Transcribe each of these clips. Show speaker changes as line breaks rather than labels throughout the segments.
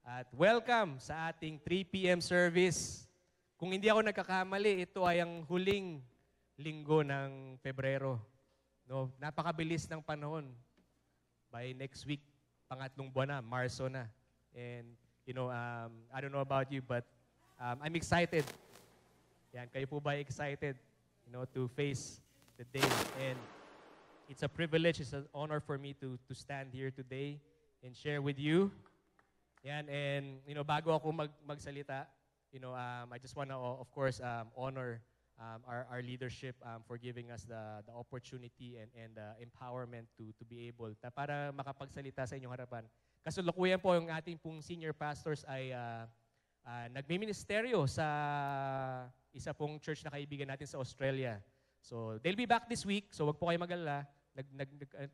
At welcome sa ating 3 p.m. service. Kung hindi ako nagkakamali, ito ay ang huling linggo ng Pebrero. No, napakabilis ng panahon. By next week, pangatlong buwan na, Marso na. And I don't know about you, but I'm excited. Yan, kayo po ba excited, to face the day? And it's a privilege, it's an honor for me to stand here today and share with you. Yan, and bago ako magsalita, I just want to, of course, honor our leadership for giving us the opportunity and the empowerment to be able para makapagsalita sa inyong harapan. Kasalukuyan po yung ating pong senior pastors ay nagmiministeryo sa isa pong church na kaibigan natin sa Australia. So they'll be back this week, so wag po kayo mag-alala.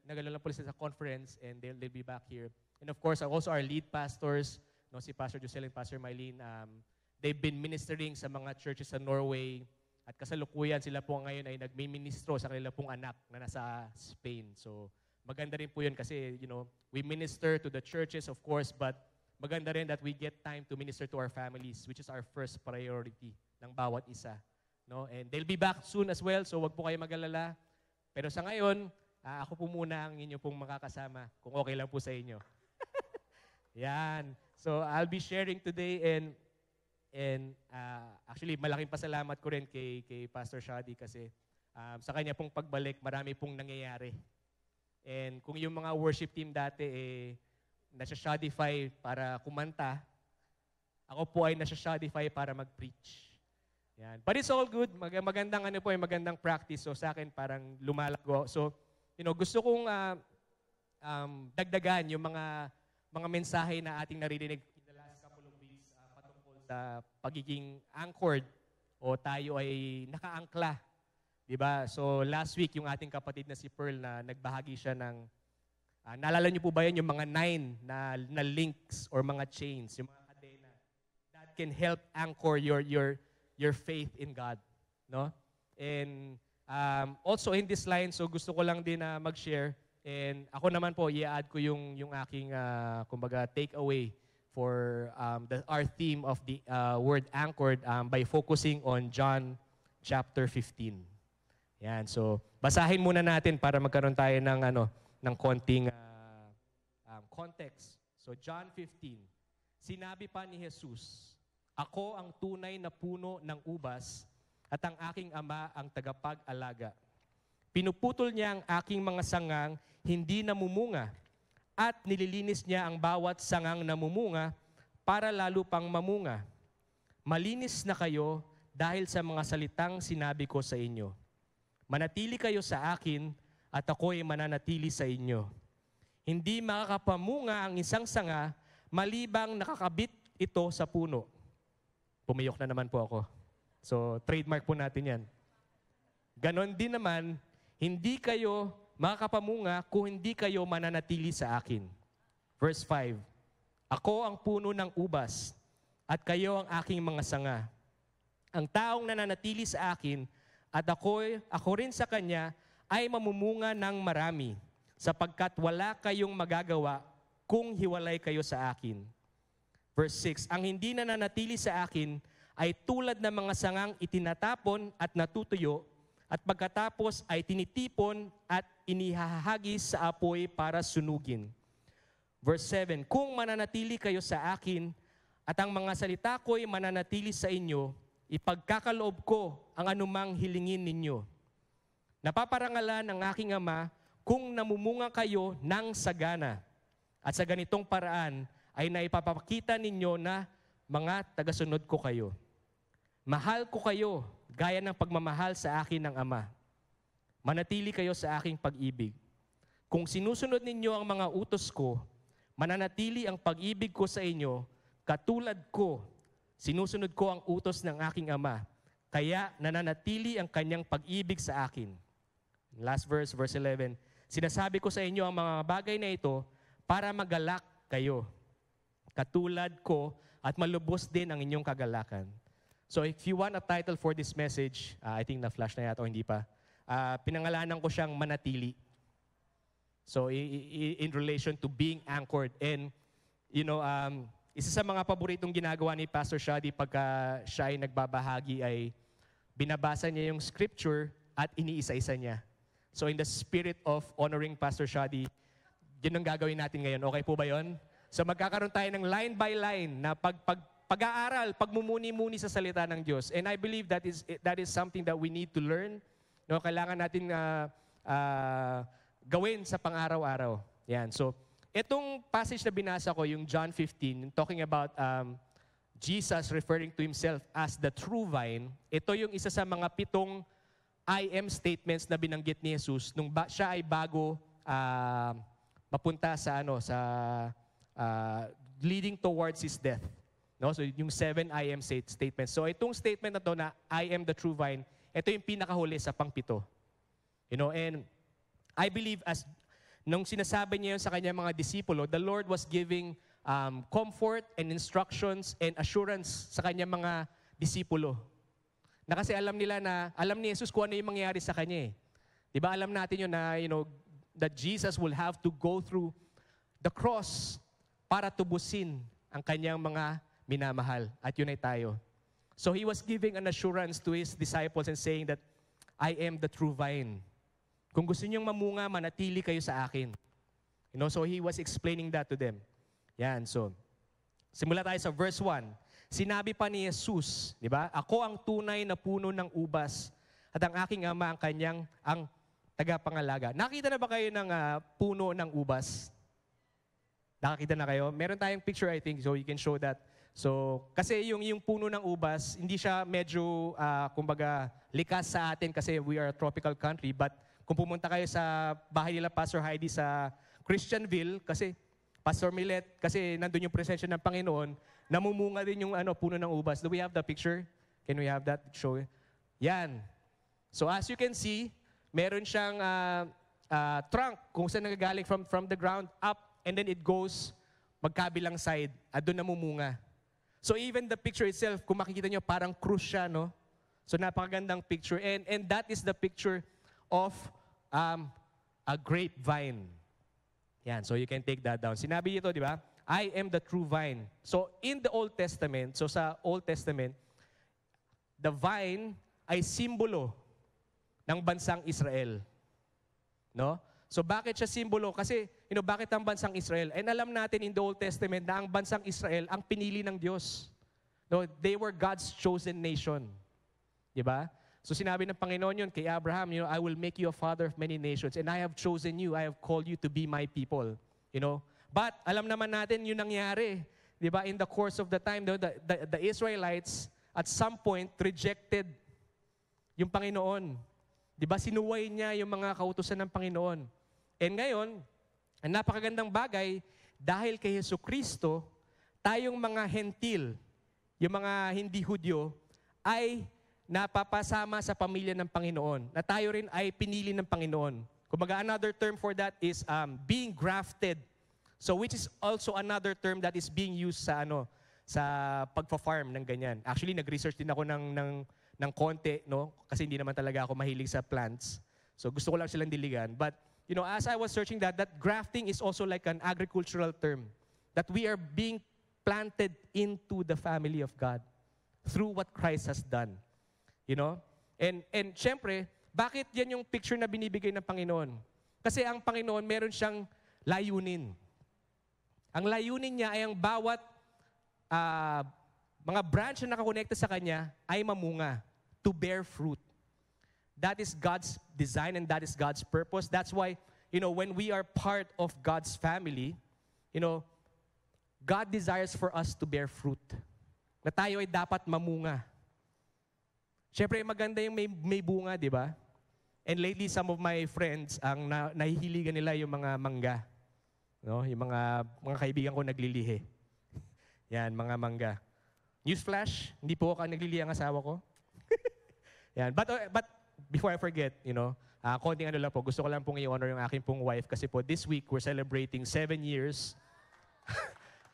Nag-alala po sila sa conference and they'll be back here. And of course, also our lead pastors, si Pastor Josel and Pastor Mylene, they've been ministering sa mga churches sa Norway. At kasalukuyan sila po ngayon ay nagmi-ministro sa kanila pong anak na nasa Spain. So maganda rin po yun kasi, we minister to the churches, of course, but maganda rin that we get time to minister to our families, which is our first priority ng bawat isa. No? And they'll be back soon as well, so wag po kayo mag-alala. Pero sa ngayon, ako po muna ang inyo pong makakasama, kung okay lang po sa inyo. Yan. So I'll be sharing today and actually malaking pasalamat ko rin kay Pastor Shadi kasi sa kanya pong pagbalik, marami pong nangyayari. And kung yung mga worship team dati nasa-Shadify para kumanta, ako po ay nasa-Shadify para mag-preach. Yan. But it's all good. Magandang practice. So sa akin parang lumalago. So, gusto kong dagdagan yung mga mensahe na ating naririnig in the last couple of weeks patungkol sa pagiging anchored o tayo ay nakaangkla. Diba? So last week, yung ating kapatid na si Pearl na nagbahagi siya ng, naalala niyo po ba yan, yung mga 9 na links or mga chains, yung mga kadena that can help anchor your faith in God. No? And also in this line, so gusto ko lang din na mag-share. And ako naman po, i-add ko yung aking, kumbaga, takeaway for our theme of the word anchored by focusing on John chapter 15. Yan, so basahin muna natin para magkaroon tayo ng konting context. So John 15, sinabi pa ni Jesus, ako ang tunay na puno ng ubas at ang aking ama ang tagapag-alaga. Pinuputol niya ang aking mga sangang hindi namumunga at nililinis niya ang bawat sangang namumunga para lalo pang mamunga. Malinis na kayo dahil sa mga salitang sinabi ko sa inyo. Manatili kayo sa akin at ako'y mananatili sa inyo. Hindi makakapamunga ang isang sanga malibang nakakabit ito sa puno. Pumiyok na naman po ako. So trademark po natin yan. Ganon din naman, hindi kayo makakapamunga kung hindi kayo mananatili sa akin. Verse 5, ako ang puno ng ubas at kayo ang aking mga sanga. Ang taong nananatili sa akin at ako rin sa kanya ay mamumunga ng marami sapagkat wala kayong magagawa kung hiwalay kayo sa akin. Verse 6, ang hindi nananatili sa akin ay tulad ng mga sangang itinatapon at natutuyo at pagkatapos ay tinitipon at inihahagis sa apoy para sunugin. Verse 7, kung mananatili kayo sa akin at ang mga salita ko'y mananatili sa inyo, ipagkakaloob ko ang anumang hilingin ninyo. Napaparangalan ng aking ama kung namumunga kayo ng sagana. At sa ganitong paraan ay naipapakita ninyo na mga tagasunod ko kayo. Mahal ko kayo gaya ng pagmamahal sa akin ng Ama. Manatili kayo sa aking pag-ibig. Kung sinusunod ninyo ang mga utos ko, mananatili ang pag-ibig ko sa inyo, katulad ko, sinusunod ko ang utos ng aking Ama, kaya nananatili ang kanyang pag-ibig sa akin. Last verse, verse 11, sinasabi ko sa inyo ang mga bagay na ito para magalak kayo, katulad ko at malubos din ang inyong kagalakan. So if you want a title for this message, I think na-flash na yata o hindi pa, pinangalanan ko siyang manatili. So in relation to being anchored. And, isa sa mga paboritong ginagawa ni Pastor Shadi pagka siya ay nagbabahagi ay binabasa niya yung scripture at iniisa-isa niya. So in the spirit of honoring Pastor Shadi, yun ang gagawin natin ngayon. Okay po ba yun? So magkakaroon tayo ng line by line na pag-aaral, pagmumuni-muni sa salita ng Diyos. And I believe that is something that we need to learn. No, kailangan natin gawin sa pang-araw-araw. Yan. So itong passage na binasa ko, yung John 15, talking about Jesus referring to himself as the true vine, ito yung isa sa mga 7 I am statements na binanggit ni Jesus nung siya ay bago mapunta sa leading towards his death. No? So yung 7 I am statements. So itong statement na to na I am the true vine, ito yung pinakahuli sa pang-7. You know, and I believe nung sinasabi niya yun sa kanyang mga disipulo, the Lord was giving comfort and instructions and assurance sa kanyang mga disipulo. Na kasi alam ni Jesus kung ano yung mangyayari sa kanya. Di ba alam natin yun na, that Jesus will have to go through the cross para tubusin ang kanyang mga minamahal. At yun ay tayo. So he was giving an assurance to his disciples and saying that, I am the true vine. Kung gusto niyong mamunga, manatili kayo sa akin. So he was explaining that to them. Yan, so, simula tayo sa verse 1. Sinabi pa ni Jesus, di ba? Ako ang tunay na puno ng ubas at ang aking ama ang tagapangalaga. Nakita na ba kayo ng puno ng ubas? Nakakita na kayo? Meron tayong picture, I think, so you can show that. So, kasi yung puno ng ubas, hindi siya medyo, kumbaga, likas sa atin kasi we are a tropical country. But kung pumunta kayo sa bahay nila Pastor Heidi sa Christianville, kasi Pastor Millet, kasi nandun yung presensya ng Panginoon, namumunga din yung puno ng ubas. Do we have the picture? Can we have that? Show it. Yan. So as you can see, meron siyang trunk kung saan nagagaling from the ground up and then it goes magkabilang side at doon namumunga. So even the picture itself, kung makikita nyo, parang cruise siya, no? So napakagandang picture. And that is the picture of a grapevine. Yan, so you can take that down. Sinabi dito, di ba? I am the true vine. So in the Old Testament, so sa Old Testament, the vine ay simbolo ng bansang Israel. No? So bakit siya simbolo? Kasi, bakit ang bansang Israel? And alam natin in the Old Testament na ang bansang Israel ang pinili ng Diyos. No? They were God's chosen nation. Di ba? So sinabi ng Panginoon yun kay Abraham, I will make you a father of many nations and I have chosen you, I have called you to be my people. But alam naman natin yung nangyari. Di ba? In the course of the time, the Israelites at some point rejected yung Panginoon. Di ba? Sinuway niya yung mga kautusan ng Panginoon. And ngayon, ang napakagandang bagay, dahil kay Jesucristo, tayong mga hentil, yung mga hindi Hudyo, ay napapasama sa pamilya ng Panginoon. Na tayo rin ay pinili ng Panginoon. Kumbaga, another term for that is being grafted. So which is also another term that is being used sa pagfa-farm ng ganyan. Actually, nag-research din ako ng konti, no? Kasi hindi naman talaga ako mahilig sa plants. So gusto ko lang silang diligan. But, as I was searching that grafting is also like an agricultural term. That we are being planted into the family of God through what Christ has done. And syempre, bakit yan yung picture na binibigay ng Panginoon? Kasi ang Panginoon, meron siyang layunin. Ang layunin niya ay ang bawat mga branch na nakakonekta sa Kanya ay mamunga, to bear fruit. That is God's design and that is God's purpose. That's why, when we are part of God's family, God desires for us to bear fruit. Na tayo ay dapat mamunga. Siyempre, maganda yung may bunga, di ba? And lately, some of my friends, ang nahihiligan nila yung mga mangga. No? Yung mga kaibigan ko naglilihi. Yan, mga mangga. Newsflash, hindi po ako naglilihi ang asawa ko. Yan. But before I forget, konting lang po, gusto ko lang pong i-honor yung aking pong wife kasi po this week we're celebrating 7 years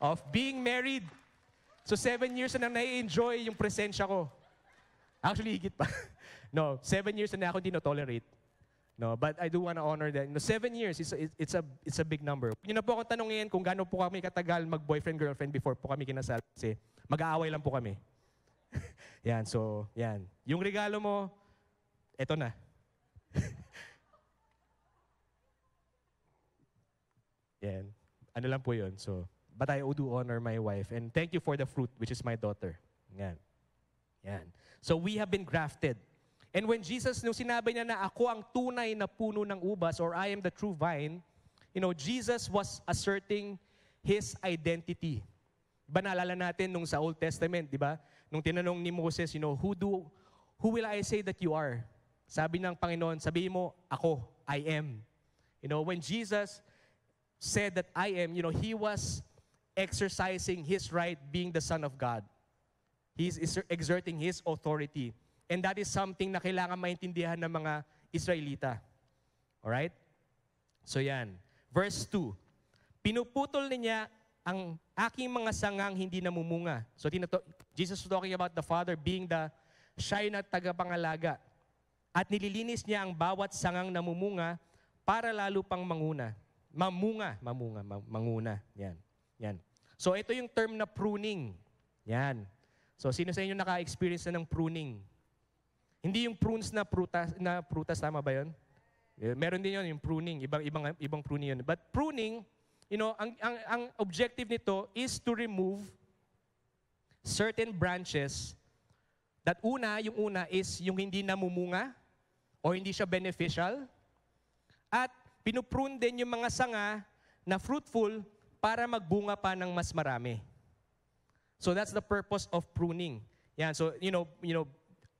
of being married. So 7 years na nai-enjoy yung presensya ko. Actually, higit pa. No, 7 years na ako hindi no-tolerate. No, but I do want to honor that. 7 years, it's a big number. Yun na po akong tanongin kung gaano po kami katagal mag-boyfriend-girlfriend before po kami kinasal. Kasi mag-aaway lang po kami. Yan, so, yan. Yung regalo mo, eto na. Yan. Ano lang po yun. So, but I do honor my wife. And thank you for the fruit, which is my daughter. Yan. Yan. So, we have been grafted. And when Jesus, nung sinabi niya na ako ang tunay na puno ng ubas, or I am the true vine, Jesus was asserting His identity. Diba naalala natin nung sa Old Testament, di ba? Nung tinanong ni Moses, who will I say that you are? Sabi ng Panginoon, sabihin mo, ako, I am. When Jesus said that I am, He was exercising His right being the Son of God. He's exerting His authority. And that is something na kailangan maintindihan ng mga Israelita. Alright? So yan. Verse 2. Pinuputol niya ang aking mga sangang hindi namumunga. So Jesus was talking about the Father being the siya na tagapangalaga. At nililinis niya ang bawat sangang namumunga para lalo pang manguna. Manguna. Yan. Yan. So ito yung term na pruning. Yan. So sino sa inyo naka-experience na ng pruning? Hindi yung prunes na prutas, tama ba yun? Meron din yun, yung pruning, ibang pruning yun. But pruning, ang objective nito is to remove certain branches that yung una is yung hindi namumunga o hindi siya beneficial. At pinuprune din yung mga sanga na fruitful para magbunga pa ng mas marami. So that's the purpose of pruning. Yan, so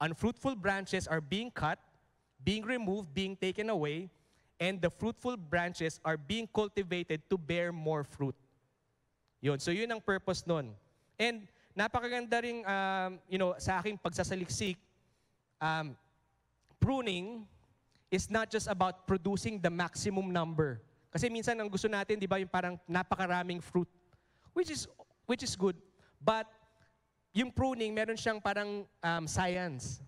unfruitful branches are being cut, being removed, being taken away, and the fruitful branches are being cultivated to bear more fruit. So yun ang purpose nun. And napakaganda rin, sa aking pagsasaliksik, pruning is not just about producing the maximum number. Kasi minsan ang gusto natin, di ba, yung parang napakaraming fruit, which is good. But yung pruning, meron siyang parang science.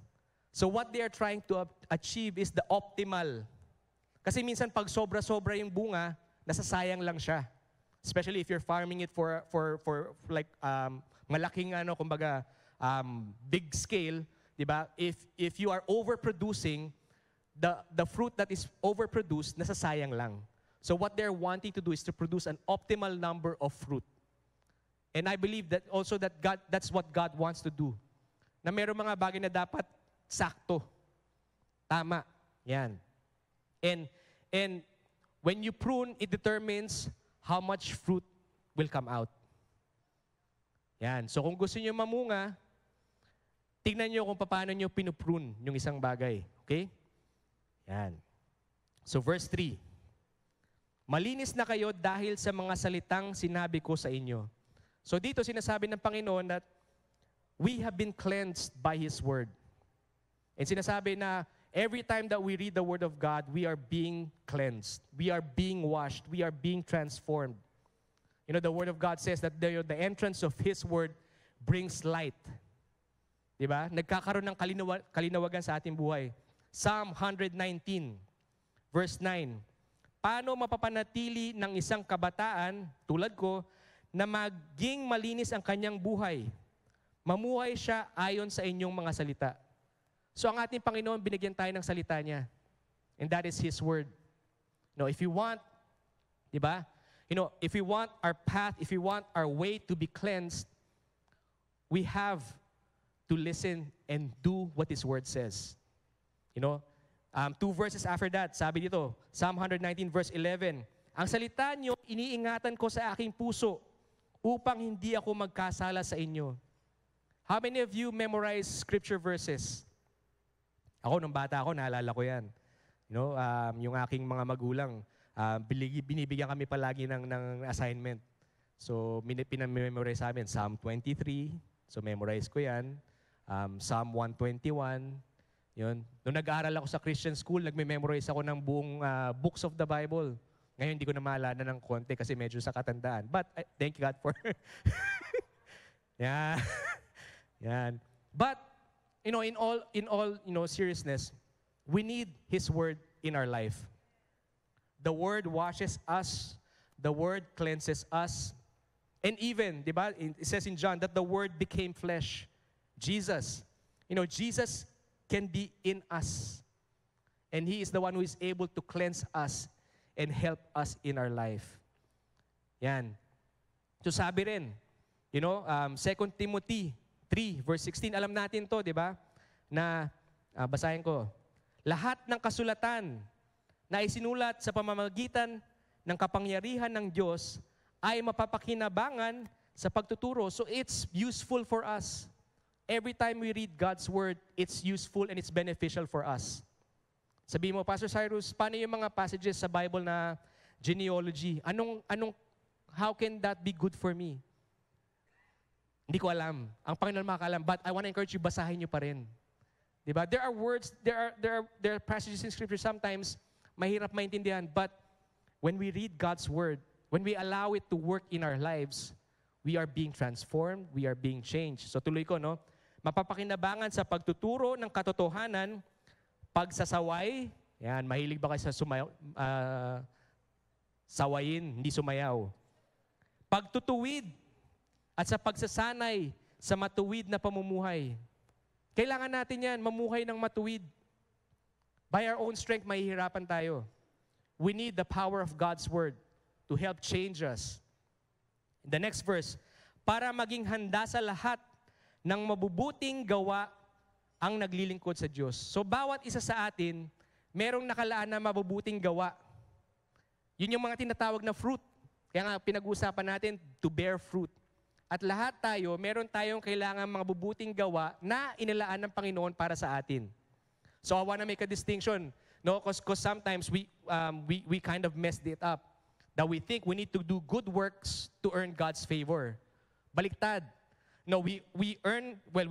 So what they are trying to achieve is the optimal. Kasi minsan pag sobra-sobra yung bunga, nasasayang lang siya. Especially if you're farming it for like malaking kumbaga big scale, 'di ba? If you are overproducing, the fruit that is overproduced nasasayang lang. So what they're wanting to do is to produce an optimal number of fruit. And I believe that also that's what God wants to do. Na mayroong mga bagay na dapat sakto. Tama. Yan. And when you prune, it determines how much fruit will come out. Yan. So kung gusto niyo mamunga, tingnan niyo kung paano niyo pinuprune yung isang bagay. Okay? Yan. So verse 3. Malinis na kayo dahil sa mga salitang sinabi ko sa inyo. So dito sinasabi ng Panginoon that we have been cleansed by His Word. And sinasabi na every time that we read the Word of God, we are being cleansed. We are being washed. We are being transformed. The Word of God says that the entrance of His Word brings light. Diba? Nagkakaroon ng kalinawagan sa ating buhay. Psalm 119, verse 9. Paano mapapanatili ng isang kabataan, tulad ko, na maging malinis ang kanyang buhay? Mamuhay siya ayon sa inyong mga salita. So ang ating Panginoon, binigyan tayo ng salita niya. And that is His Word. If you want, di ba? If we want our path, if we want our way to be cleansed, we have to listen and do what His Word says. 2 verses after that, sabi dito, Psalm 119 verse 11, ang salita niyo iniingatan ko sa aking puso upang hindi ako magkasala sa inyo. How many of you memorize scripture verses? Ako, nung bata ako, naalala ko yan. Yung aking mga magulang, binibigyan kami palagi ng assignment. So, pinamemorize sa amin, Psalm 23, so memorize ko yan. Psalm 121, yun. Nung nag-aaral ako sa Christian school, nagme-memorize ako ng buong books of the Bible. Ngayon, hindi ko na maalala ng konti kasi medyo sa katandaan. But, thank you God for... yeah. Yan. But, in all seriousness, we need His Word in our life. The Word washes us. The Word cleanses us. And even, di ba, it says in John that the Word became flesh. Jesus. Jesus can be in us. And He is the one who is able to cleanse us and help us in our life. Yan. So sabi rin, 2 Timothy 3, verse 16, alam natin to, di ba? Na, basahin ko. Lahat ng kasulatan na isinulat sa pamamagitan ng kapangyarihan ng Diyos ay mapapakinabangan sa pagtuturo. So it's useful for us. Every time we read God's Word, it's useful and it's beneficial for us. Sabihin mo, Pastor Cyrus, paano yung mga passages sa Bible na genealogy? How can that be good for me? Hindi ko alam. Ang Panginoon makakaalam. But I want to encourage you, basahin nyo pa rin. Diba? There are words, there are passages in Scripture sometimes mahirap maintindihan. But when we read God's Word, when we allow it to work in our lives, we are being transformed, we are being changed. So tuloy ko, no? Mapapakinabangan sa pagtuturo ng katotohanan, pagsasaway, yan, mahilig ba kayo sa sawayin, hindi sumayaw. Pagtutuwid at sa pagsasanay sa matuwid na pamumuhay. Kailangan natin yan, mamuhay ng matuwid. By our own strength, mahihirapan tayo. We need the power of God's Word to help change us. In the next verse, para maging handa sa lahat ng mabubuting gawa ang naglilingkod sa Diyos. So bawat isa sa atin, merong nakalaan na mabubuting gawa. Yun yung mga tinatawag na fruit. Kaya nga pinag-uusapan natin, to bear fruit. At lahat tayo, meron tayong kailangan mga mabubuting gawa na inilaan ng Panginoon para sa atin. So I want to make a distinction, no? Because sometimes we kind of messed it up. That we think we need to do good works to earn God's favor. Baliktad. No, we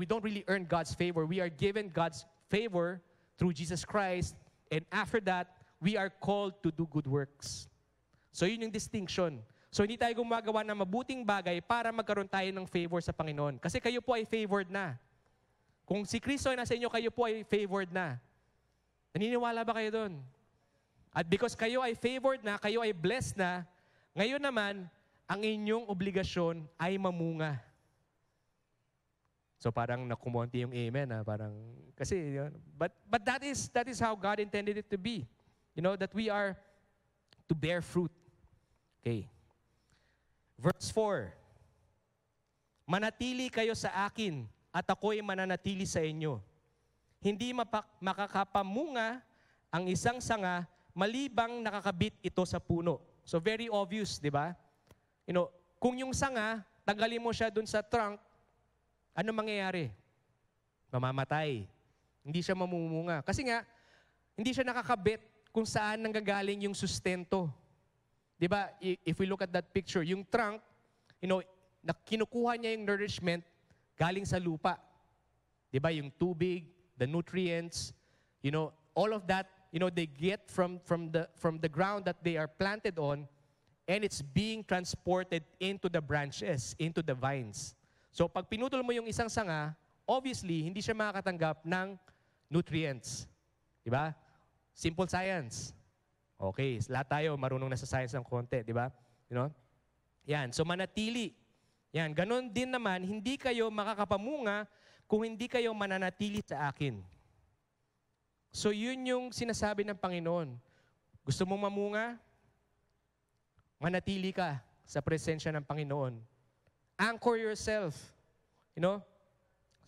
don't really earn God's favor. We are given God's favor through Jesus Christ. And after that, we are called to do good works. So yun yung distinction. So hindi tayo gumagawa ng mabuting bagay para magkaroon tayo ng favor sa Panginoon. Kasi kayo po ay favored na. Kung si Kristo ay nasa inyo, kayo po ay favored na. Naniniwala ba kayo doon? At because kayo ay favored na, kayo ay blessed na, ngayon naman, ang inyong obligasyon ay mamunga. So parang nakumonti yung amen, ha? Parang, kasi, but that is how God intended it to be. That we are to bear fruit. Okay. Verse 4. Manatili kayo sa akin, at ako'y mananatili sa inyo. Hindi makakapamunga ang isang sanga, malibang nakakabit ito sa puno. So very obvious, di ba? Kung yung sanga, tanggalin mo siya dun sa trunk, ano mangyayari? Mamamatay. Hindi siya mamumunga. Kasi nga, hindi siya nakakabit kung saan nanggagaling yung sustento. Di ba? If we look at that picture, yung trunk, kinukuha niya yung nourishment galing sa lupa. Di ba? Yung tubig, the nutrients, all of that, they get from the ground that they are planted on, and it's being transported into the branches, into the vines. So pag pinutol mo yung isang sanga, obviously, hindi siya makakatanggap ng nutrients. Diba? Simple science. Okay, lahat tayo marunong na sa science ng konti, diba? Yan, so manatili. Yan, ganun din naman, hindi kayo makakapamunga kung hindi kayo mananatili sa akin. So yun yung sinasabi ng Panginoon. Gusto mong mamunga? Manatili ka sa presensya ng Panginoon. Anchor yourself.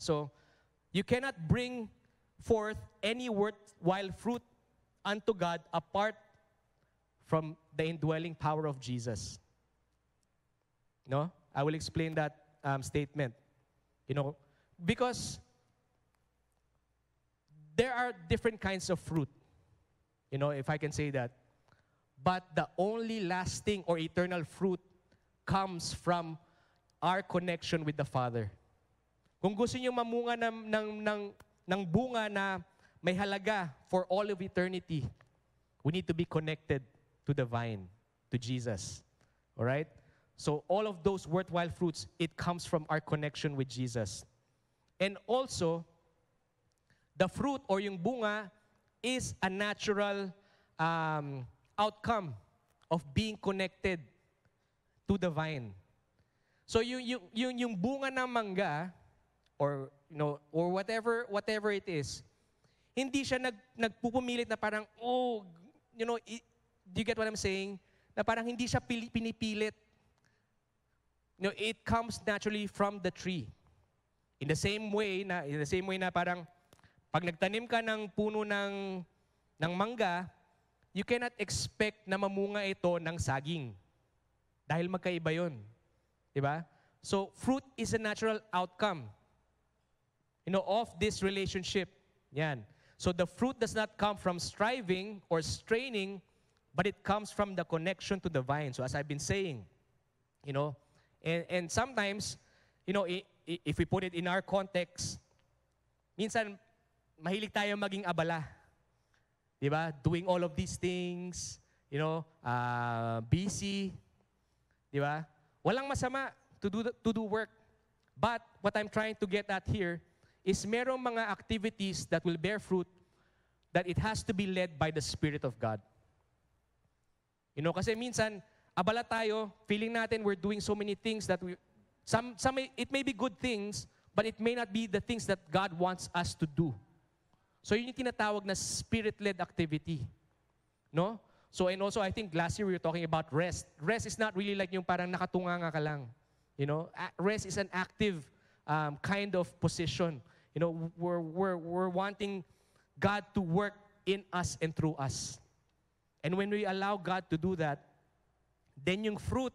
So, you cannot bring forth any worthwhile fruit unto God apart from the indwelling power of Jesus. I will explain that statement. Because there are different kinds of fruit, if I can say that. But the only lasting or eternal fruit comes from our connection with the Father. Kung gusto niyo mamunga ng bunga na may halaga for all of eternity, we need to be connected to the vine, to Jesus. All right? So all of those worthwhile fruits, it comes from our connection with Jesus. And also, the fruit or yung bunga is a natural outcome of being connected to the vine. So yung bunga ng mangga or or whatever it is, hindi siya nagpupumilit na parang do you get what I'm saying? Na parang hindi siya pinipilit. It comes naturally from the tree. In the same way na parang pag nagtanim ka ng puno ng mangga, you cannot expect na mamunga ito ng saging. Dahil magkaiba 'yon. 'Di ba? So fruit is a natural outcome of this relationship. Yan. So the fruit does not come from striving or straining, but it comes from the connection to the vine. So as I've been saying, and sometimes, if we put it in our context, minsan mahilig tayo maging abala. 'Di ba? Doing all of these things, busy. 'Di ba? Walang masama to do work. But what I'm trying to get at here is merong mga activities that will bear fruit that it has to be led by the Spirit of God. Kasi minsan abala tayo, feeling natin we're doing so many things that it may be good things, but it may not be the things that God wants us to do. So yun yung tinatawag na spirit-led activity. No? So and also I think last year we were talking about rest. Rest is not really like yung parang nakatunganga ka lang. Rest is an active kind of position. We're wanting God to work in us and through us. And when we allow God to do that, then yung fruit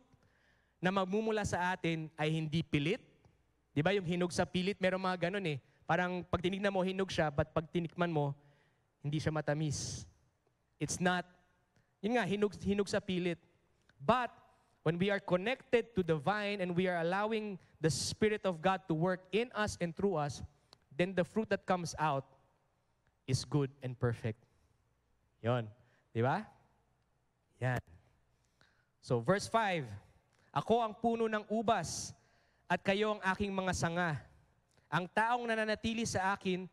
na magmumula sa atin ay hindi pilit. Di ba yung hinog sa pilit, meron mga ganun eh. Parang pag tinignan mo, hinog siya, but pag tinikman mo, hindi siya matamis. It's not, yun nga, hinog sa pilit. But when we are connected to the vine and we are allowing the Spirit of God to work in us and through us, then the fruit that comes out is good and perfect. Yon. Di ba? Yan. So verse 5, ako ang puno ng ubas at kayo ang aking mga sanga. Ang taong nananatili sa akin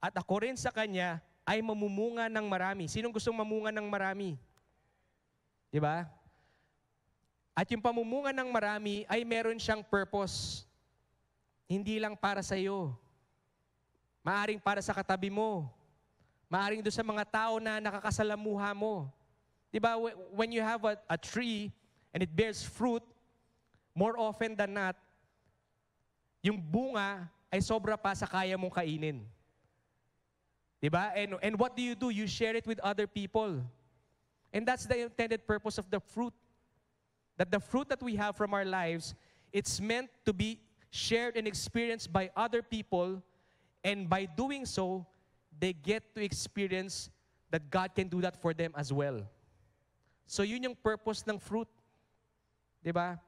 at ako rin sa kanya ay mamumunga ng marami. Sinong gustong mamunga ng marami? Di ba? At yung pamumunga ng marami ay meron siyang purpose. Hindi lang para sa iyo. Maaring para sa katabi mo. Maaring doon sa mga tao na nakakasalamuha mo. Diba, when you have a tree and it bears fruit, more often than not, yung bunga ay sobra pa sa kaya mong kainin. Diba? And what do? You share it with other people. And that's the intended purpose of the fruit. That the fruit that we have from our lives, it's meant to be shared and experienced by other people, and by doing so, they get to experience that God can do that for them as well. So yun yung purpose ng fruit. Diba?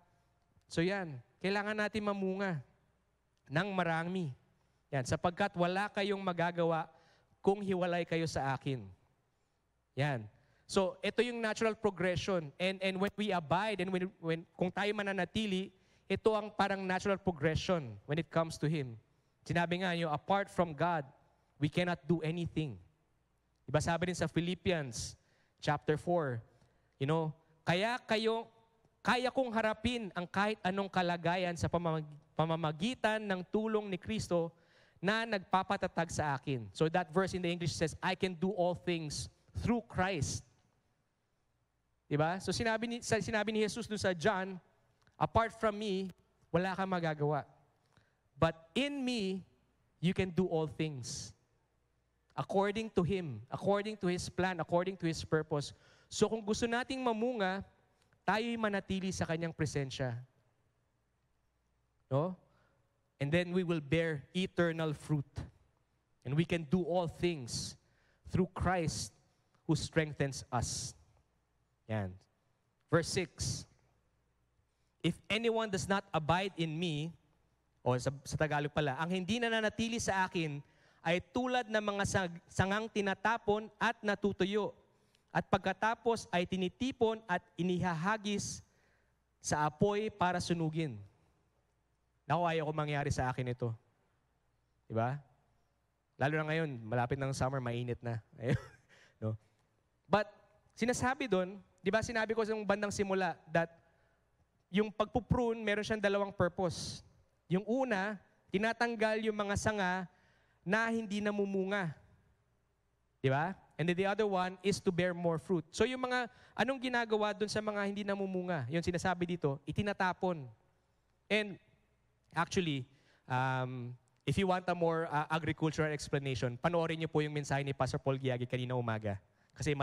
So yan, kailangan natin mamunga ng marami. Yan, sapagkat wala kayong magagawa kung hiwalay kayo sa akin. Yan. So ito yung natural progression. And when we abide, and kung tayo mananatili, ito ang parang natural progression when it comes to Him. Sinabi nga nyo, apart from God, we cannot do anything. Diba sabi rin sa Philippians chapter 4, kaya kong harapin ang kahit anong kalagayan sa pamamagitan ng tulong ni Kristo na nagpapatatag sa akin. So that verse in the English says, I can do all things through Christ. Diba? So sinabi ni Jesus doon sa John, apart from me, wala kang magagawa. But in me, you can do all things. According to Him, according to His plan, according to His purpose. So kung gusto nating mamunga, tayo'y manatili sa Kanyang presensya. No? And then we will bear eternal fruit. And we can do all things through Christ who strengthens us. Yan. Verse 6. If anyone does not abide in me, o sa Tagalog pala, ang hindi nananatili sa akin ay tulad ng mga sangang tinatapon at natutuyo. At pagkatapos ay tinitipon at inihahagis sa apoy para sunugin. Naku, ayaw ko mangyari sa akin ito. Diba? Lalo na ngayon, malapit ng summer, mainit na. No? But sinasabi doon, di ba sinabi ko sa bandang simula that yung pagpuprune, meron siyang dalawang purpose. Yung una, tinatanggal yung mga sanga na hindi namumunga. Di ba? And then the other one is to bear more fruit. So yung mga, anong ginagawa doon sa mga hindi namumunga? Yung sinasabi dito, itinatapon. And actually, if you want a more agricultural explanation, panoorin niyo po yung mensahe ni Pastor Paul Giagi kanina umaga. Kasi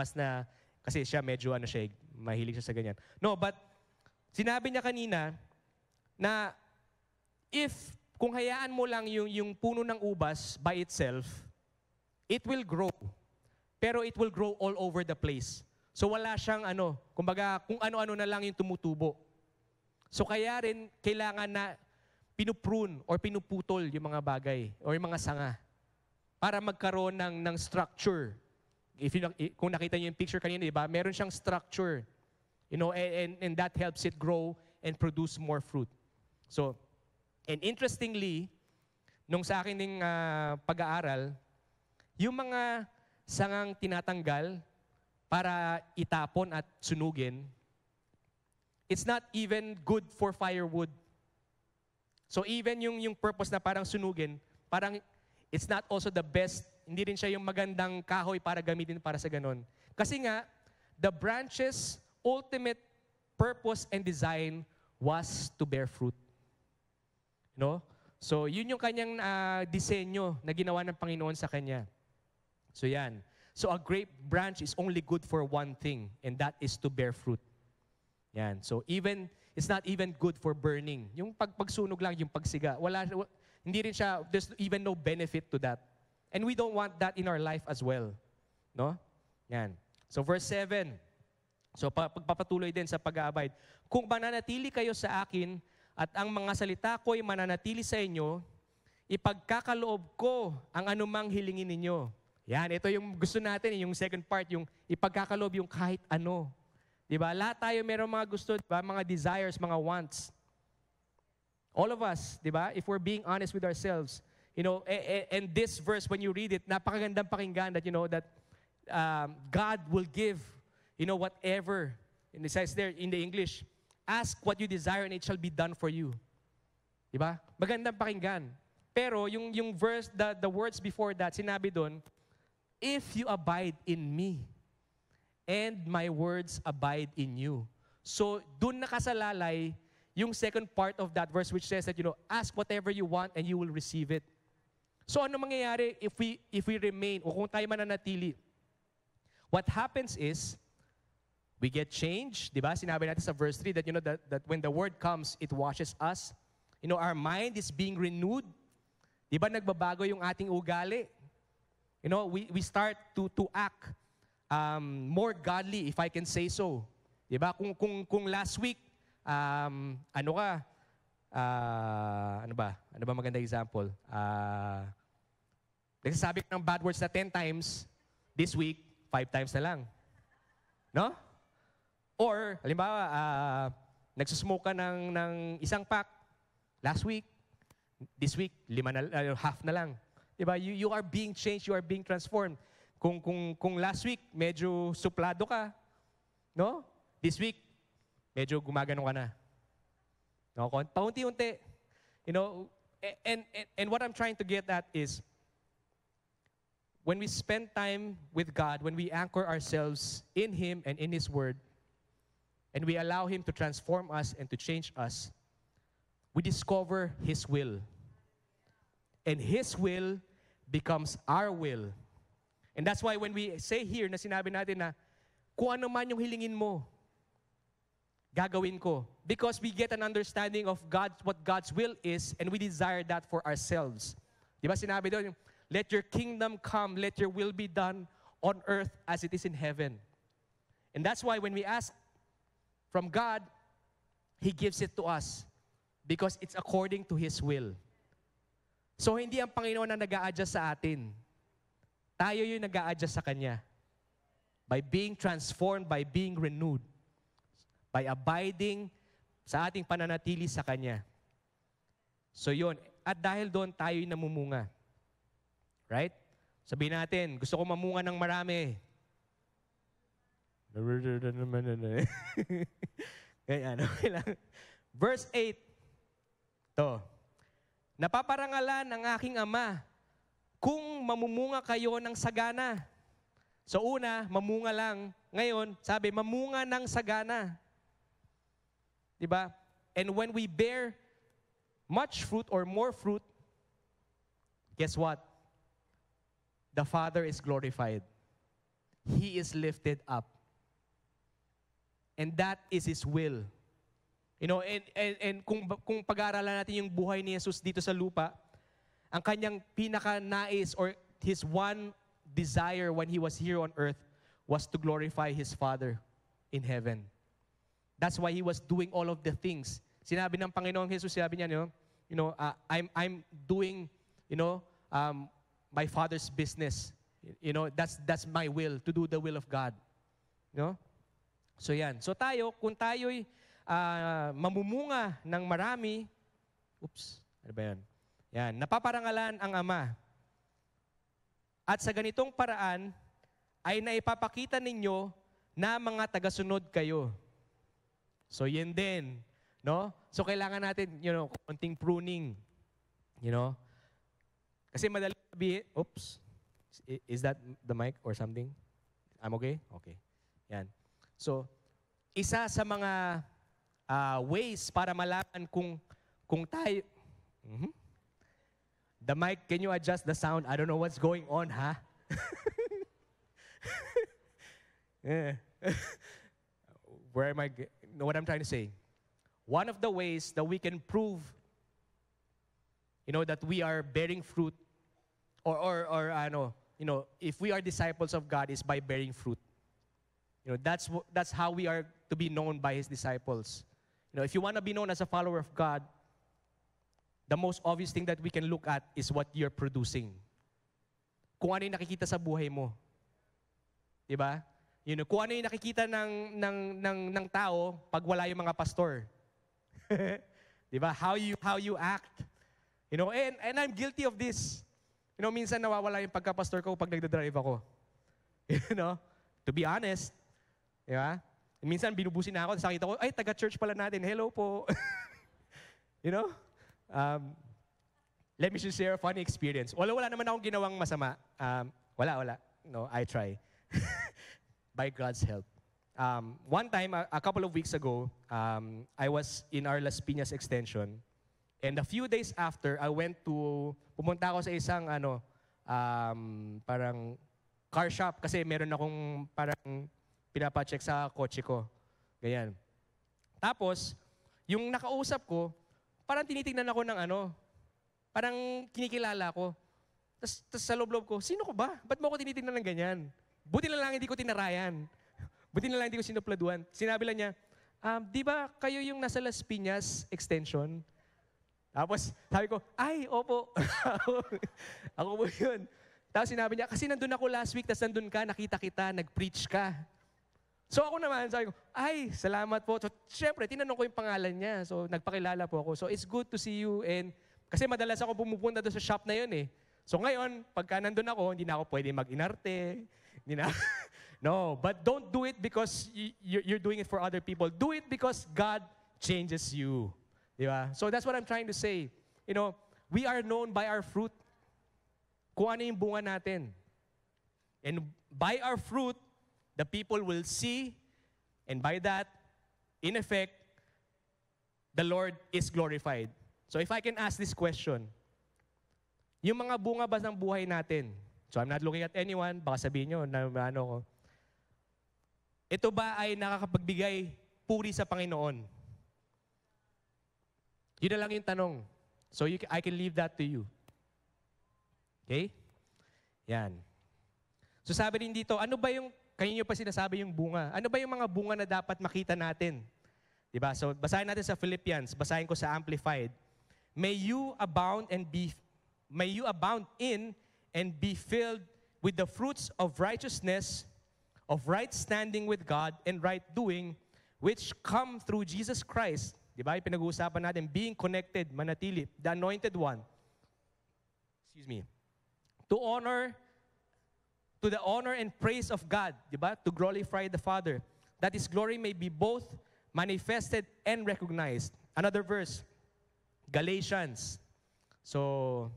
siya medyo mahilig siya sa ganyan. No, but sinabi niya kanina na kung hayaan mo lang yung puno ng ubas by itself, it will grow. Pero it will grow all over the place. So wala siyang kumbaga kung ano-ano na lang yung tumutubo. So kaya rin kailangan na pinuprune or pinuputol yung mga bagay or yung mga sanga para magkaroon ng structure. Kung nakita niyo yung picture kanina, diba? Meron siyang structure. And that helps it grow and produce more fruit. So, and interestingly, nung sa akin ding pag-aaral, yung mga sangang tinatanggal para itapon at sunugin, it's not even good for firewood. So even yung purpose na parang sunugin, parang it's not also the best, hindi rin siya yung magandang kahoy para gamitin para sa ganon. Kasi nga, the branch's ultimate purpose and design was to bear fruit. So yun yung kanyang disenyo na ginawa ng Panginoon sa kanya. So yan. So a grape branch is only good for one thing, and that is to bear fruit. Yan. So it's not even good for burning. Yung pagsunog lang, yung pagsiga, hindi rin siya, there's even no benefit to that. And we don't want that in our life as well. No? Yan. So verse 7. So pagpapatuloy din sa pag-aabide. Kung mananatili kayo sa akin at ang mga salita ko'y mananatili sa inyo, ipagkakaloob ko ang anumang hilingin ninyo. Yan, ito yung gusto natin, yung second part, yung ipagkakaloob yung kahit ano. Diba? Lahat tayo meron mga gusto, diba? Mga desires, mga wants. All of us, diba? If we're being honest with ourselves. And this verse, when you read it, napakagandang pakinggan that, that God will give, whatever. And it says there in the English, ask what you desire and it shall be done for you. Diba? Magandang pakinggan. Pero yung verse, the words before that, sinabi doon, if you abide in me, and my words abide in you. So, dun nakasalalay yung second part of that verse which says that, ask whatever you want and you will receive it. So, ano mangyayari if we remain, o kung tayo mananatili? What happens is, we get changed, di ba? Sinabi natin sa verse 3 that, that when the word comes, it washes us. Our mind is being renewed. Di ba nagbabago yung ating ugali? We start to act more godly, if I can say so. Diba? Kung last week, ano ba magandang example? Nagsasabi ka ng bad words na 10 times, this week, 5 times na lang. No? Or, halimbawa, nagsusmoke ka ng isang pack, last week, this week, half na lang. Diba? You are being changed, you are being transformed. Kung last week, medyo suplado ka, no? This week, medyo gumagano ka na. No? Paunti-unti. And what I'm trying to get at is, when we spend time with God, when we anchor ourselves in Him and in His Word, and we allow Him to transform us and to change us, we discover His will. And His will becomes our will. And that's why when we say here na sinabi natin na kung ano man yung hilingin mo, gagawin ko. Because we get an understanding of what God's will is, and we desire that for ourselves. Di ba sinabi doon, let your kingdom come, let your will be done on earth as it is in heaven. And that's why when we ask from God, He gives it to us because it's according to His will. So, hindi ang Panginoon na nag-a-adjust sa atin. Tayo yung nag-a-adjust sa Kanya. By being transformed, by being renewed. By abiding sa ating pananatili sa Kanya. So, yun. At dahil doon, tayo yung namumunga. Right? Sabihin natin, gusto ko mamunga ng marami. Ganyan, okay lang. Verse 8. To. Napaparangalan ang aking ama kung mamumunga kayo ng sagana. So una, mamunga lang. Ngayon, sabi, mamunga ng sagana. Diba? And when we bear much fruit or more fruit, guess what? The Father is glorified. He is lifted up. And that is His will. You know, and kung pag-aaralan natin yung buhay ni Jesus dito sa lupa, ang kanyang pinaka-nais or His one desire when He was here on earth was to glorify His Father in heaven. That's why He was doing all of the things. Sinabi ng Panginoong Jesus, sabi niya, I'm doing, my Father's business. You know, that's my will, to do the will of God. You know? So yan. So tayo, kung tayo'y mamumunga ng marami, ano ba yan? Yan, napaparangalan ang Ama. At sa ganitong paraan, ay naipapakita ninyo na mga tagasunod kayo. So yan din, no? So kailangan natin, konting pruning, Kasi madali sabihin, is that the mic or something? I'm okay? Okay. Yan. So, isa sa mga ways para malaman kung tayo... The mic, can you adjust the sound? I don't know what's going on, ha? Where am I? Know what I'm trying to say? One of the ways that we can prove, that we are bearing fruit, if we are disciples of God, is by bearing fruit. That's how we are to be known by His disciples. If you want to be known as a follower of God, the most obvious thing that we can look at is what you're producing. Kung ano yung nakikita sa buhay mo. Diba? Kung ano yung nakikita ng tao pag wala yung mga pastor. Diba? How you act. And I'm guilty of this. Minsan nawawala yung pagka-pastor ko pag nagdadrive ako. To be honest. Diba? Minsan binubusin na ako, tapos nakita ko, ay, taga-church pala natin. Hello po. Let me just share a funny experience. Wala naman akong ginawang masama. Wala. No, I try. By God's help. One time, a couple of weeks ago, I was in our Las Piñas extension. And a few days after, pumunta ako sa isang, parang car shop. Kasi meron akong parang pinapacheck sa kotse ko. Ganyan. Tapos, yung nakausap ko, parang tinitingnan ako ng parang kinikilala ko. Tapos sa loob-loob ko, sino ko ba? Ba't mo ako tinitingnan ng ganyan? Buti na lang hindi ko tinarayan. Buti na lang hindi ko sinupladuan. Sinabi lang niya, di ba kayo yung nasa Las Piñas extension? Tapos sabi ko, ay, opo. Ako po yun. Tapos sinabi niya, kasi nandun ako last week, tapos nandun ka, nakita kita, nag-preach ka. So ako naman, sabi ko, ay, salamat po. So syempre, tinanong ko yung pangalan niya. So nagpakilala po ako. So it's good to see you. And kasi madalas ako pumupunta doon sa shop na yun eh. So ngayon, pagka nandun ako, hindi na ako pwede mag-inarte. No, but don't do it because you're doing it for other people. Do it because God changes you. Diba? So that's what I'm trying to say. We are known by our fruit. Kung ano yung bunga natin. And by our fruit, the people will see, and by that, in effect, the Lord is glorified. So if I can ask this question, yung mga bunga ba ng buhay natin, so I'm not looking at anyone, baka sabihin nyo, ito ba ay nakakapagbigay puri sa Panginoon? Yun na lang yung tanong. So I can leave that to you. Okay? Yan. So sabi rin dito, ano ba yung kanino pa sinasabi yung bunga? Ano ba yung mga bunga na dapat makita natin? Diba? So, basahin natin sa Philippians. Basahin ko sa Amplified. May you abound in and be filled with the fruits of righteousness, of right standing with God, and right doing, which come through Jesus Christ. Diba? Yung pinag-uusapan natin, being connected, manatili, the anointed one. To honor to the honor and praise of God, di ba? To glorify the Father. That His glory may be both manifested and recognized. Another verse, Galatians. So,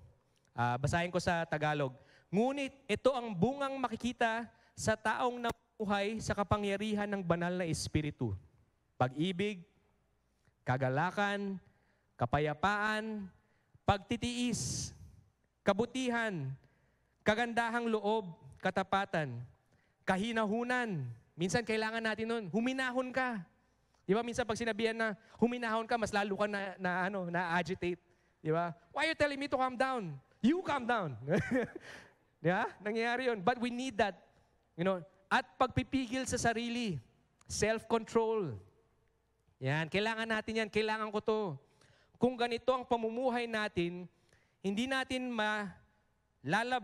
basahin ko sa Tagalog. Ngunit ito ang bungang makikita sa taong nabuhay sa kapangyarihan ng banal na Espiritu. Pag-ibig, kagalakan, kapayapaan, pagtitiis, kabutihan, kagandahang loob, katapatan, kahinahunan. Minsan kailangan natin nun, huminahon ka. Di ba? Minsan pag sinabihan na huminahon ka, mas lalo ka na-agitate. Di ba? Why are you telling me to calm down? You calm down. Di ba? Nangyayari yun. But we need that. At pagpipigil sa sarili, self-control. Yan, kailangan natin yan. Kailangan ko to. Kung ganito ang pamumuhay natin, hindi natin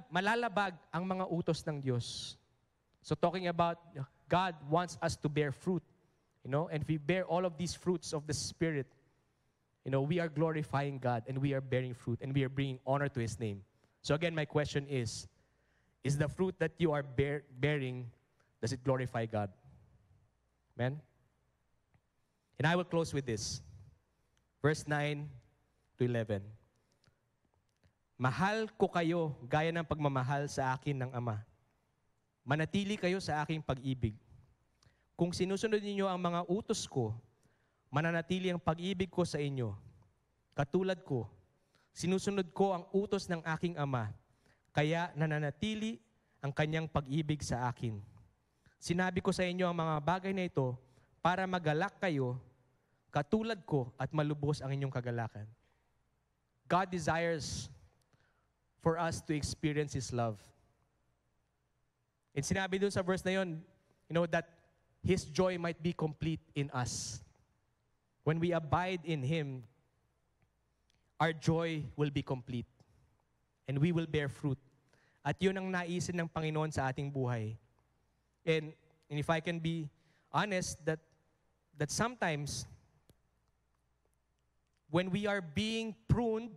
malalabag ang mga utos ng Diyos. So talking about God wants us to bear fruit. And if we bear all of these fruits of the Spirit, we are glorifying God and we are bearing fruit and we are bringing honor to His name. So again, my question is the fruit that you are bearing, does it glorify God? Amen? And I will close with this. Verse 9 to 11. Mahal ko kayo gaya ng pagmamahal sa akin ng Ama. Manatili kayo sa aking pag-ibig. Kung sinusunod ninyo ang mga utos ko, mananatili ang pag-ibig ko sa inyo. Katulad ko, sinusunod ko ang utos ng aking Ama, kaya nananatili ang kanyang pag-ibig sa akin. Sinabi ko sa inyo ang mga bagay na ito para magalak kayo, katulad ko at malubos ang inyong kagalakan. God desires for us to experience His love. And sinabi dun sa verse na yun, that His joy might be complete in us. When we abide in Him, our joy will be complete. And we will bear fruit. At yun ang naisin ng Panginoon sa ating buhay. And if I can be honest, that sometimes, when we are being pruned,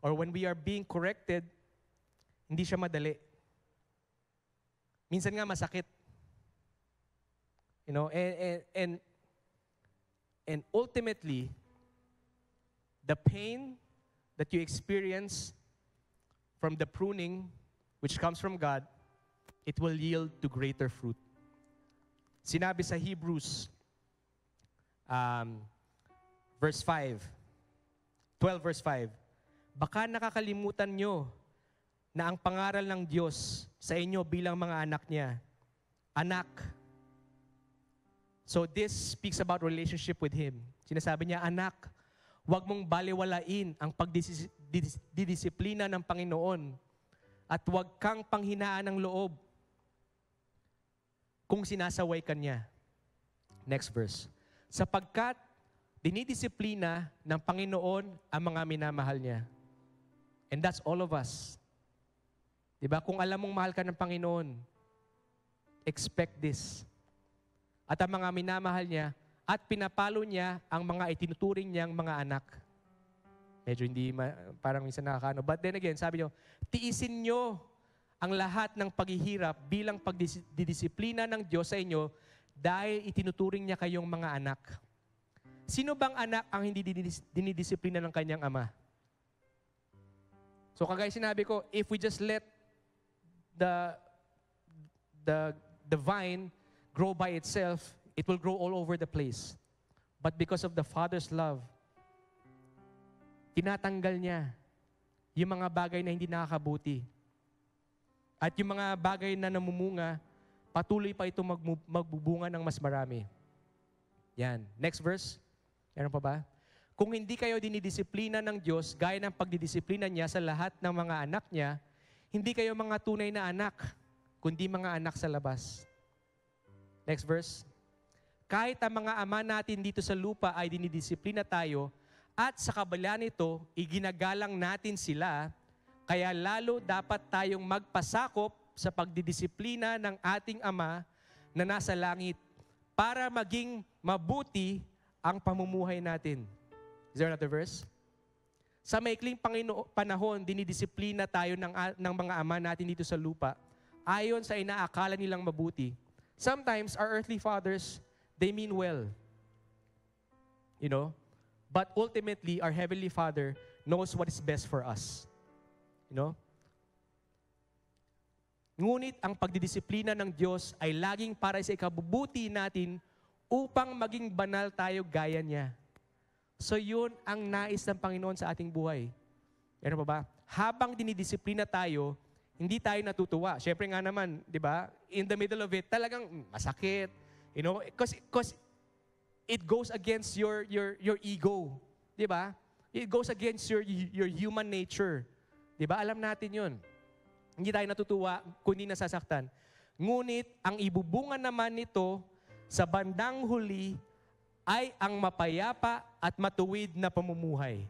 or when we are being corrected, hindi siya madali. Minsan nga masakit. And ultimately, the pain that you experience from the pruning, which comes from God, it will yield to greater fruit. Sinabi sa Hebrews, verse 5, 12 verse 5, baka nakakalimutan nyo na ang pangaral ng Diyos sa inyo bilang mga anak niya, anak. So this speaks about relationship with Him. Sinasabi niya, anak, huwag mong baliwalain ang pagdidisiplina ng Panginoon at huwag kang panghinaan ng loob kung sinasaway ka niya. Next verse. Sapagkat dinidisiplina ng Panginoon ang mga minamahal niya. And that's all of us. Diba? Kung alam mong mahal ka ng Panginoon, expect this. At ang mga minamahal niya, at pinapalo niya ang mga itinuturing niyang mga anak. Medyo hindi, parang minsan nakakano. But then again, sabi niyo, tiisin niyo ang lahat ng paghihirap bilang pagdidisiplina ng Diyos sa inyo dahil itinuturing niya kayong mga anak. Sino bang anak ang hindi dinidisiplina ng kanyang ama? So kagaya sinabi ko, if we just let the vine grow by itself, it will grow all over the place. But because of the Father's love, tinatanggal niya yung mga bagay na hindi nakakabuti. At yung mga bagay na namumunga, patuloy pa ito magbubunga ng mas marami. Yan. Next verse. Meron pa ba? Kung hindi kayo dinidisiplina ng Diyos, gaya ng pagdidisiplina niya sa lahat ng mga anak niya, hindi kayo mga tunay na anak, kundi mga anak sa labas. Next verse. Kahit ang mga ama natin dito sa lupa ay dinidisiplina tayo, at sa kabila nito, iginagalang natin sila, kaya lalo dapat tayong magpasakop sa pagdidisiplina ng ating Ama na nasa langit para maging mabuti ang pamumuhay natin. Is there another verse? Sa maikling panahon, dinidisiplina tayo ng mga ama natin dito sa lupa ayon sa inaakala nilang mabuti. Sometimes, our earthly fathers, they mean well. You know? But ultimately, our Heavenly Father knows what is best for us. You know? Ngunit ang pagdidisiplina ng Diyos ay laging para sa ikabubuti natin upang maging banal tayo gaya niya. So yun ang nais ng Panginoon sa ating buhay. Meron pa ba? Habang dinidisiplina tayo, hindi tayo natutuwa. Siyempre nga naman, di ba? In the middle of it, talagang masakit. You know? Because it goes against your ego. Di ba? It goes against your human nature. Di ba? Alam natin yun. Hindi tayo natutuwa, kundi nasasaktan. Ngunit, ang ibubunga naman nito sa bandang huli ay ang mapayapa at matuwid na pamumuhay.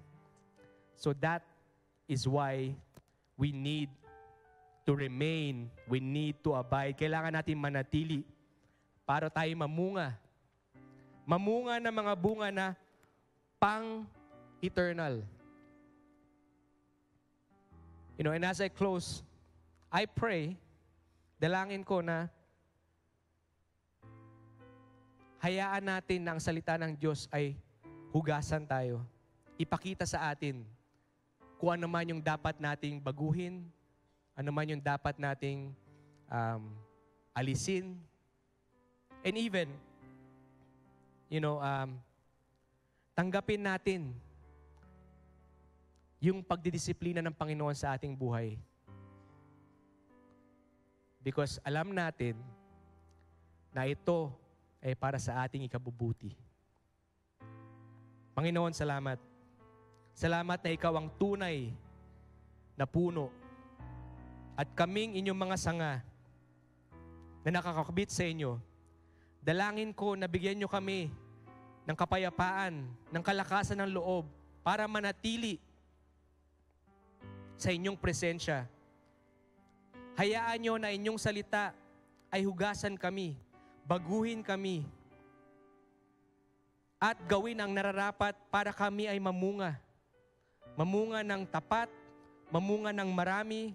So that is why we need to remain, we need to abide. Kailangan natin manatili para tayo mamunga. Mamunga ng mga bunga na pang-eternal. You know, and as I close, I pray, dalangin ko na hayaan natin na ang salita ng Diyos ay hugasan tayo. Ipakita sa atin kung ano man yung dapat nating baguhin, ano man yung dapat nating alisin. And even, you know, tanggapin natin yung pagdidisiplina ng Panginoon sa ating buhay. Because alam natin na ito ay para sa ating ikabubuti. Panginoon, salamat. Salamat na ikaw ang tunay na puno at kaming inyong mga sanga na nakakakabit sa inyo. Dalangin ko na bigyan nyo kami ng kapayapaan, ng kalakasan ng loob para manatili sa inyong presensya. Hayaan nyo na inyong salita ay hugasan kami, baguhin kami, at gawin ang nararapat para kami ay mamunga. Mamunga ng tapat, mamunga ng marami,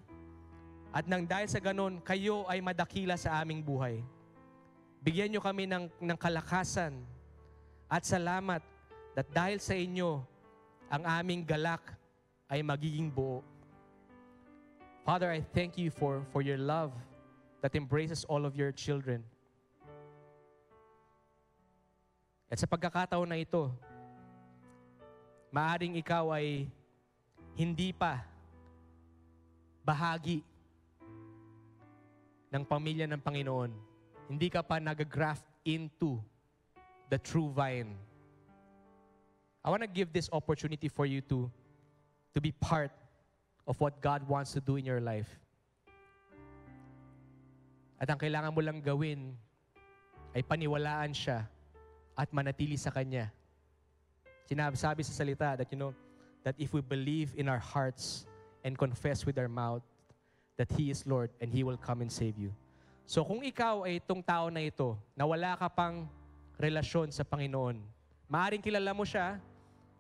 at nang dahil sa ganon, kayo ay madakila sa aming buhay. Bigyan nyo kami ng kalakasan at salamat that dahil sa inyo, ang aming galak ay magiging buo. Father, I thank you for your love that embraces all of your children. At sa pagkakataon na ito, maaring ikaw ay hindi pa bahagi ng pamilya ng Panginoon. Hindi ka pa nag-graft into the true vine. I want to give this opportunity for you to be part of what God wants to do in your life. At ang kailangan mo lang gawin ay paniwalaan siya at manatili sa Kanya. Sinasabi sa salita that, you know, that if we believe in our hearts and confess with our mouth that He is Lord and He will come and save you. So kung ikaw ay itong tao na ito, na wala ka pang relasyon sa Panginoon, maaaring kilala mo siya,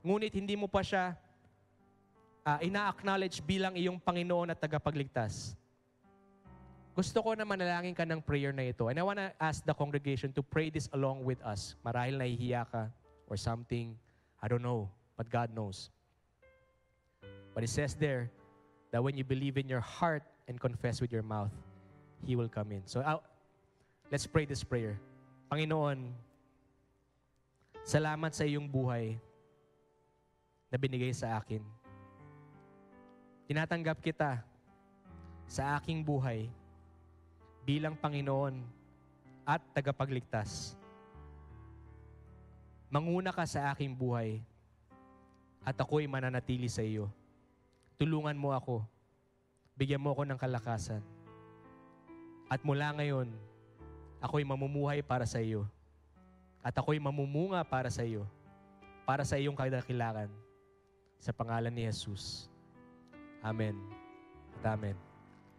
ngunit hindi mo pa siya ina-acknowledge bilang iyong Panginoon at tagapagligtas. Gusto ko na manalangin ka ng prayer na ito. And I want to ask the congregation to pray this along with us. Marahil nahihiya ka or something. I don't know. But God knows. But it says there that when you believe in your heart and confess with your mouth, He will come in. So let's pray this prayer. Panginoon, salamat sa iyong buhay na binigay sa akin. Tinatanggap kita sa aking buhay bilang Panginoon at tagapagligtas. Manguna ka sa aking buhay at ako'y mananatili sa iyo. Tulungan mo ako. Bigyan mo ako ng kalakasan. At mula ngayon, ako'y mamumuhay para sa iyo. At ako'y mamumunga para sa iyo. Para sa iyong kadakilakan. Sa pangalan ni Jesus. Amen. At amen.